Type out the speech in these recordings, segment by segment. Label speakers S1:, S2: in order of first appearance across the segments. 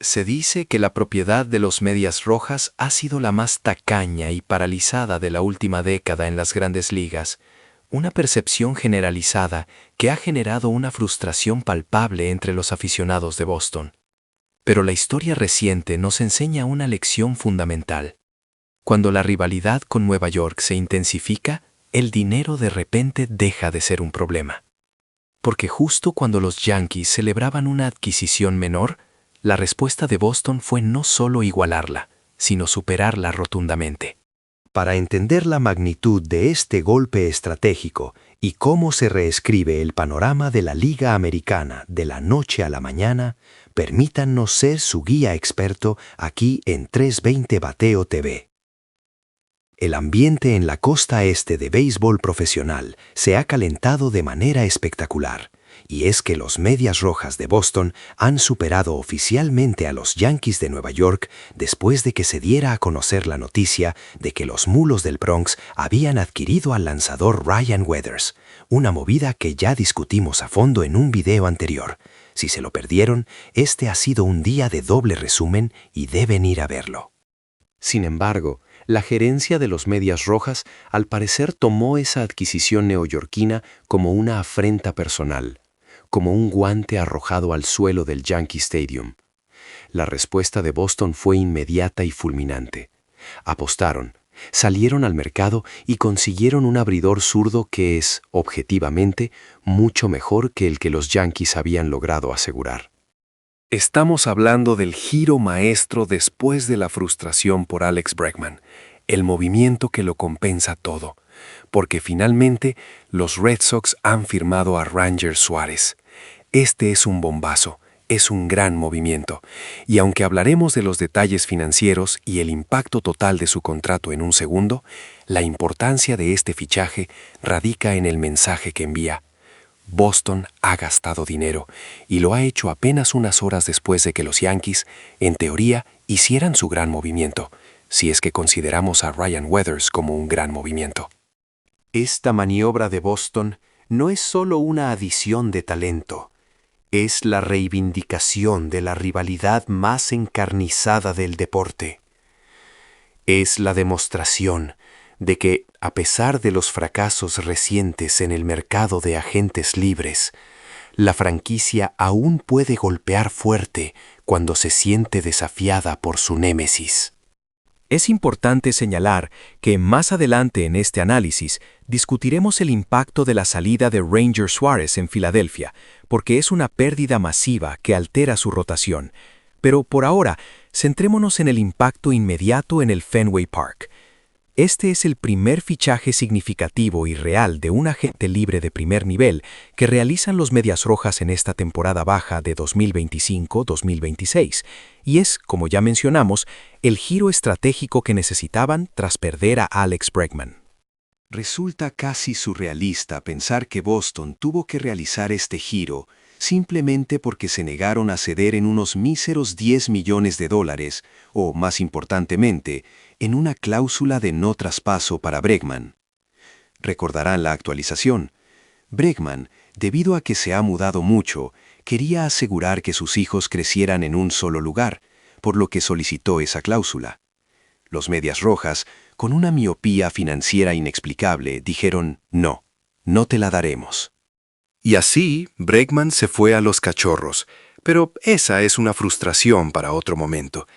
S1: Se dice que la propiedad de los Medias Rojas ha sido la más tacaña y paralizada de la última década en las grandes ligas, una percepción generalizada que ha generado una frustración palpable entre los aficionados de Boston. Pero la historia reciente nos enseña una lección fundamental. Cuando la rivalidad con Nueva York se intensifica, el dinero de repente deja de ser un problema. Porque justo cuando los Yankees celebraban una adquisición menor, la respuesta de Boston fue no solo igualarla, sino superarla rotundamente.
S2: Para entender la magnitud de este golpe estratégico y cómo se reescribe el panorama de la Liga Americana de la noche a la mañana, permítannos ser su guía experto aquí en 320 Bateo TV. El ambiente en la costa este de béisbol profesional se ha calentado de manera espectacular, y es que los Medias Rojas de Boston han superado oficialmente a los Yankees de Nueva York después de que se diera a conocer la noticia de que los Mulos del Bronx habían adquirido al lanzador Ryan Weathers, una movida que ya discutimos a fondo en un video anterior. Si se lo perdieron, este ha sido un día de doble resumen y deben ir a verlo. Sin embargo, la gerencia de los Medias Rojas al parecer tomó esa adquisición neoyorquina como una afrenta personal, como un guante arrojado al suelo del Yankee Stadium. La respuesta de Boston fue inmediata y fulminante. Apostaron, salieron al mercado y consiguieron un abridor zurdo que es, objetivamente, mucho mejor que el que los Yankees habían logrado asegurar.
S1: Estamos hablando del giro maestro después de la frustración por Alex Bregman, el movimiento que lo compensa todo, porque finalmente los Red Sox han firmado a Ranger Suárez. Este es un bombazo, es un gran movimiento, y aunque hablaremos de los detalles financieros y el impacto total de su contrato en un segundo, la importancia de este fichaje radica en el mensaje que envía. Boston ha gastado dinero, y lo ha hecho apenas unas horas después de que los Yankees, en teoría, hicieran su gran movimiento, si es que consideramos a Ryan Weathers como un gran movimiento.
S2: Esta maniobra de Boston no es solo una adición de talento, es la reivindicación de la rivalidad más encarnizada del deporte. Es la demostración de que, a pesar de los fracasos recientes en el mercado de agentes libres, la franquicia aún puede golpear fuerte cuando se siente desafiada por su némesis. Es importante señalar que más adelante en este análisis discutiremos el impacto de la salida de Ranger Suárez en Filadelfia, porque es una pérdida masiva que altera su rotación. Pero por ahora, centrémonos en el impacto inmediato en el Fenway Park. Este es el primer fichaje significativo y real de un agente libre de primer nivel que realizan los Medias Rojas en esta temporada baja de 2025-2026, y es, como ya mencionamos, el giro estratégico que necesitaban tras perder a Alex Bregman. Resulta casi surrealista pensar que Boston tuvo que realizar este giro simplemente porque se negaron a ceder en unos míseros $10 millones, o, más importantemente, en una cláusula de no traspaso para Bregman. Recordarán la actualización. Bregman, debido a que se ha mudado mucho, quería asegurar que sus hijos crecieran en un solo lugar, por lo que solicitó esa cláusula. Los Medias Rojas, con una miopía financiera inexplicable, dijeron, no te la daremos.
S1: Y así, Bregman se fue a los Cachorros, pero esa es una frustración para otro momento.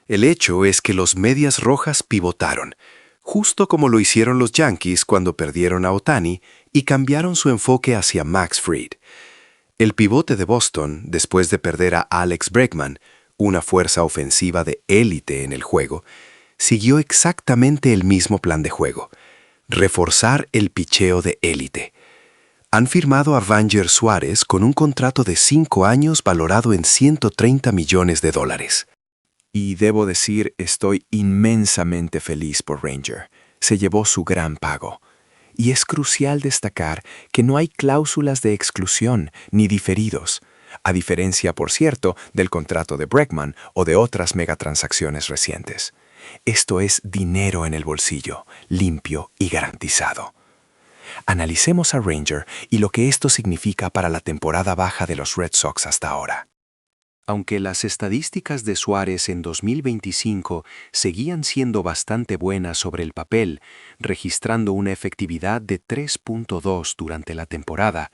S1: El hecho es que los Medias Rojas pivotaron, justo como lo hicieron los Yankees cuando perdieron a Ohtani y cambiaron su enfoque hacia Max Fried. El pivote de Boston, después de perder a Alex Bregman, una fuerza ofensiva de élite en el juego, siguió exactamente el mismo plan de juego: reforzar el picheo de élite. Han firmado a Ranger Suárez con un contrato de 5 años valorado en $130 millones. Y debo decir, estoy inmensamente feliz por Ranger. Se llevó su gran pago. Y es crucial destacar que no hay cláusulas de exclusión ni diferidos, a diferencia, por cierto, del contrato de Bregman o de otras megatransacciones recientes. Esto es dinero en el bolsillo, limpio y garantizado. Analicemos a Ranger y lo que esto significa para la temporada baja de los Red Sox hasta ahora. Aunque las estadísticas de Suárez en 2025 seguían siendo bastante buenas sobre el papel, registrando una efectividad de 3.2 durante la temporada,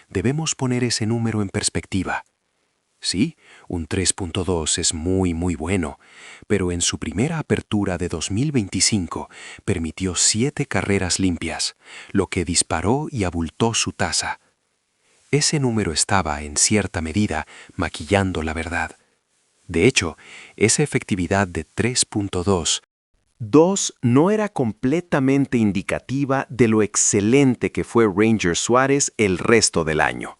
S1: debemos poner ese número en perspectiva. Sí, un 3.2 es muy bueno, pero en su primera apertura de 2025 permitió 7 carreras limpias, lo que disparó y abultó su tasa. Ese número estaba, en cierta medida, maquillando la verdad. De hecho, esa efectividad de 3.2 no era completamente indicativa de lo excelente que fue Ranger Suárez el resto del año.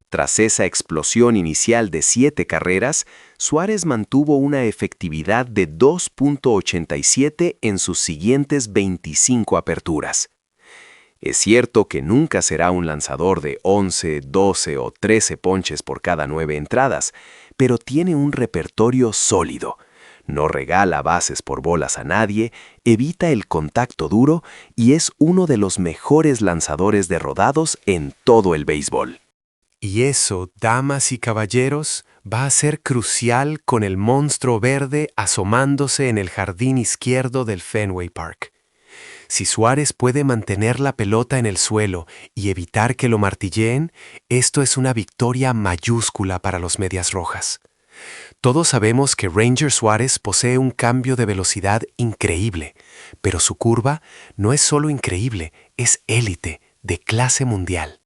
S1: Tras esa explosión inicial de 7 carreras, Suárez mantuvo una efectividad de 2.87 en sus siguientes 25 aperturas. Es cierto que nunca será un lanzador de 11, 12 o 13 ponches por cada 9 entradas, pero tiene un repertorio sólido. No regala bases por bolas a nadie, evita el contacto duro y es uno de los mejores lanzadores de rodados en todo el béisbol.
S2: Y eso, damas y caballeros, va a ser crucial con el monstruo verde asomándose en el jardín izquierdo del Fenway Park. Si Suárez puede mantener la pelota en el suelo y evitar que lo martilleen, esto es una victoria mayúscula para los Medias Rojas. Todos sabemos que Ranger Suárez posee un cambio de velocidad increíble, pero su curva no es solo increíble, es élite, de clase mundial.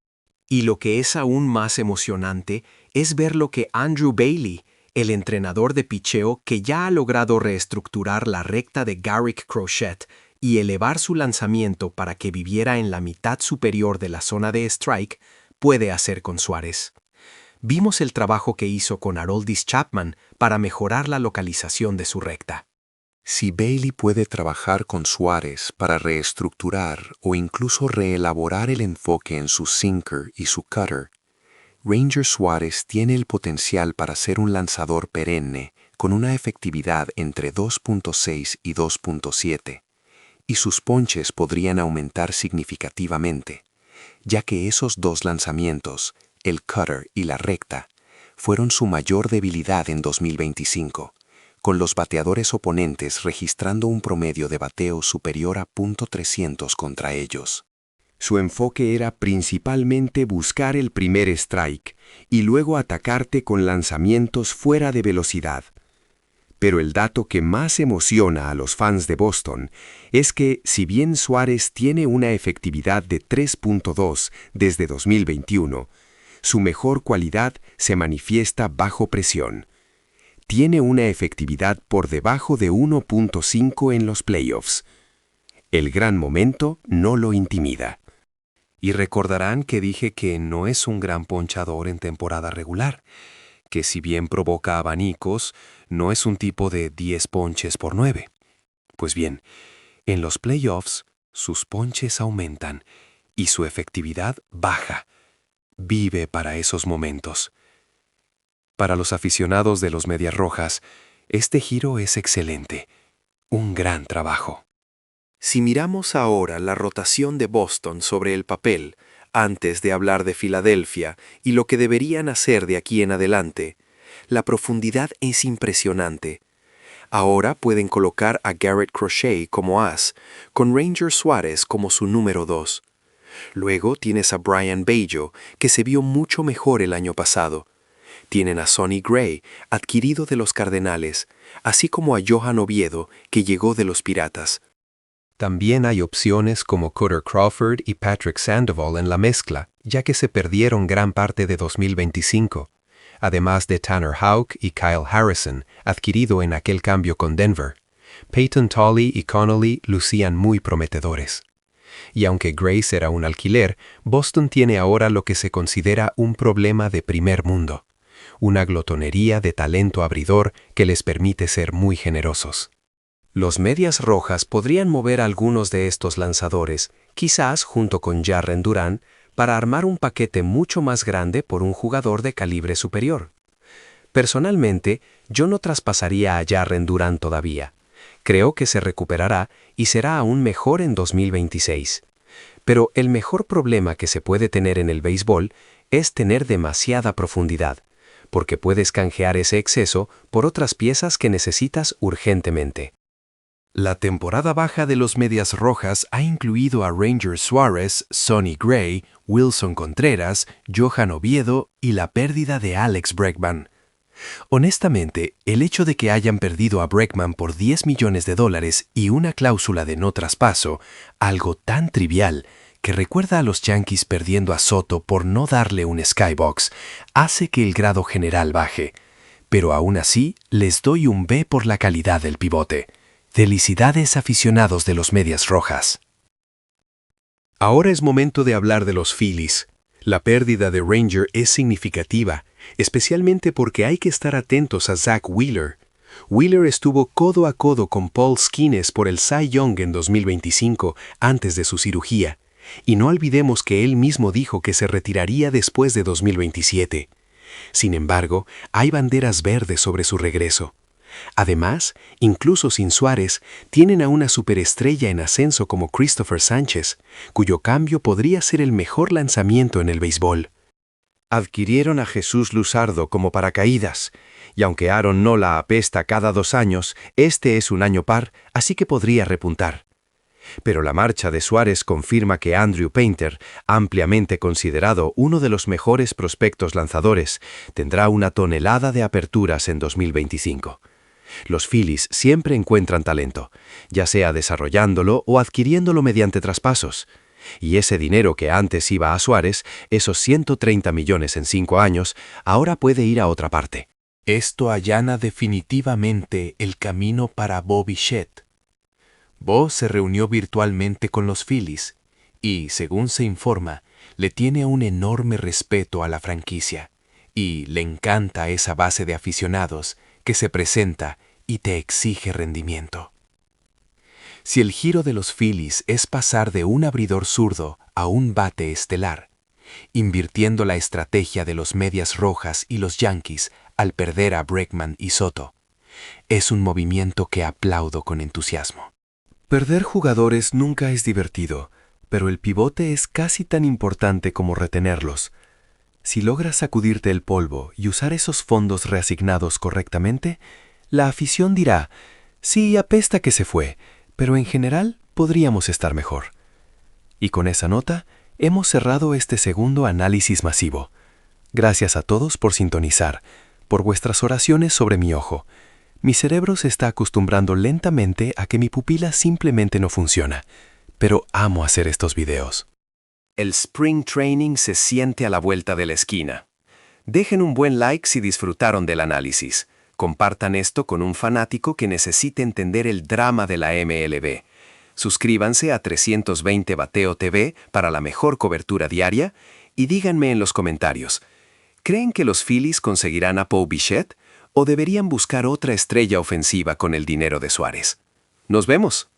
S2: Y lo que es aún más emocionante es ver lo que Andrew Bailey, el entrenador de picheo que ya ha logrado reestructurar la recta de Garrick Crochet y elevar su lanzamiento para que viviera en la mitad superior de la zona de strike, puede hacer con Suárez. Vimos el trabajo que hizo con Aroldis Chapman para mejorar la localización de su recta.
S1: Si Bailey puede trabajar con Suárez para reestructurar o incluso reelaborar el enfoque en su sinker y su cutter, Ranger Suárez tiene el potencial para ser un lanzador perenne con una efectividad entre 2.6 y 2.7, y sus ponches podrían aumentar significativamente, ya que esos dos lanzamientos, el cutter y la recta, fueron su mayor debilidad en 2025. Con los bateadores oponentes registrando un promedio de bateo superior a .300 contra ellos. Su enfoque era principalmente buscar el primer strike y luego atacarte con lanzamientos fuera de velocidad. Pero el dato que más emociona a los fans de Boston es que, si bien Suárez tiene una efectividad de 3.2 desde 2021, su mejor cualidad se manifiesta bajo presión. Tiene una efectividad por debajo de 1.5 en los playoffs. El gran momento no lo intimida. Y recordarán que dije que no es un gran ponchador en temporada regular, que si bien provoca abanicos, no es un tipo de 10 ponches por 9. Pues bien, en los playoffs, sus ponches aumentan y su efectividad baja. Vive para esos momentos. Para los aficionados de los Medias Rojas, este giro es excelente. Un gran trabajo. Si miramos ahora la rotación de Boston sobre el papel, antes de hablar de Filadelfia y lo que deberían hacer de aquí en adelante, la profundidad es impresionante. Ahora pueden colocar a Garrett Crochet como as, con Ranger Suárez como su número 2. Luego tienes a Brian Bello, que se vio mucho mejor el año pasado. Tienen a Sonny Gray, adquirido de los Cardenales, así como a Johan Oviedo, que llegó de los Piratas. También hay opciones como Cutter Crawford y Patrick Sandoval en la mezcla, ya que se perdieron gran parte de 2025, además de Tanner Houck y Kyle Harrison, adquirido en aquel cambio con Denver. Peyton Tolley y Connolly lucían muy prometedores. Y aunque Gray será un alquiler, Boston tiene ahora lo que se considera un problema de primer mundo. Una glotonería de talento abridor que les permite ser muy generosos. Los Medias Rojas podrían mover a algunos de estos lanzadores, quizás junto con Jarren Duran, para armar un paquete mucho más grande por un jugador de calibre superior. Personalmente, yo no traspasaría a Jarren Duran todavía. Creo que se recuperará y será aún mejor en 2026. Pero el mejor problema que se puede tener en el béisbol es tener demasiada profundidad,
S2: porque puedes canjear ese exceso por otras piezas que necesitas urgentemente.
S1: La temporada baja de los Medias Rojas ha incluido a Ranger Suárez, Sonny Gray, Wilson Contreras, Johan Oviedo y la pérdida de Alex Bregman. Honestamente, el hecho de que hayan perdido a Bregman por $10 millones y una cláusula de no traspaso, algo tan trivial que recuerda a los Yankees perdiendo a Soto por no darle un skybox, hace que el grado general baje. Pero aún así, les doy un B por la calidad del pivote. Felicidades aficionados de los Medias Rojas. Ahora es momento de hablar de los Phillies. La pérdida de Ranger es significativa, especialmente porque hay que estar atentos a Zach Wheeler. Wheeler estuvo codo a codo con Paul Skenes por el Cy Young en 2025, antes de su cirugía, y no olvidemos que él mismo dijo que se retiraría después de 2027. Sin embargo, hay banderas verdes sobre su regreso. Además, incluso sin Suárez, tienen a una superestrella en ascenso como Christopher Sánchez, cuyo cambio podría ser el mejor lanzamiento en el béisbol. Adquirieron a Jesús Luzardo como paracaídas, y aunque Aaron Nola apesta cada 2 años, este es un año par, así que podría repuntar. Pero la marcha de Suárez confirma que Andrew Painter, ampliamente considerado uno de los mejores prospectos lanzadores, tendrá una tonelada de aperturas en 2025. Los Phillies siempre encuentran talento, ya sea desarrollándolo o adquiriéndolo mediante traspasos. Y ese dinero que antes iba a Suárez, esos 130 millones en 5 años, ahora puede ir a otra parte. Esto allana definitivamente el camino para Bo Bichette. Bo se reunió virtualmente con los Phillies y, según se informa, le tiene un enorme respeto a la franquicia y le encanta esa base de aficionados que se presenta y te exige rendimiento. Si el giro de los Phillies es pasar de un abridor zurdo a un bate estelar, invirtiendo la estrategia de los Medias Rojas y los Yankees al perder a Bregman y Soto, es un movimiento que aplaudo con entusiasmo. Perder jugadores nunca es divertido, pero el pivote es casi tan importante como retenerlos. Si logras sacudirte el polvo y usar esos fondos reasignados correctamente, la afición dirá, sí, apesta que se fue, pero en general podríamos estar mejor. Y con esa nota, hemos cerrado este segundo análisis masivo. Gracias a todos por sintonizar, por vuestras oraciones sobre mi ojo. Mi cerebro se está acostumbrando lentamente a que mi pupila simplemente no funciona, pero amo hacer estos videos. El Spring Training se siente a la vuelta de la esquina. Dejen un buen like si disfrutaron del análisis. Compartan esto con un fanático que necesite entender el drama de la MLB. Suscríbanse a 320 Bateo TV para la mejor cobertura diaria y díganme en los comentarios, ¿creen que los Phillies conseguirán a Bo Bichette o deberían buscar otra estrella ofensiva con el dinero de Suárez? ¡Nos vemos!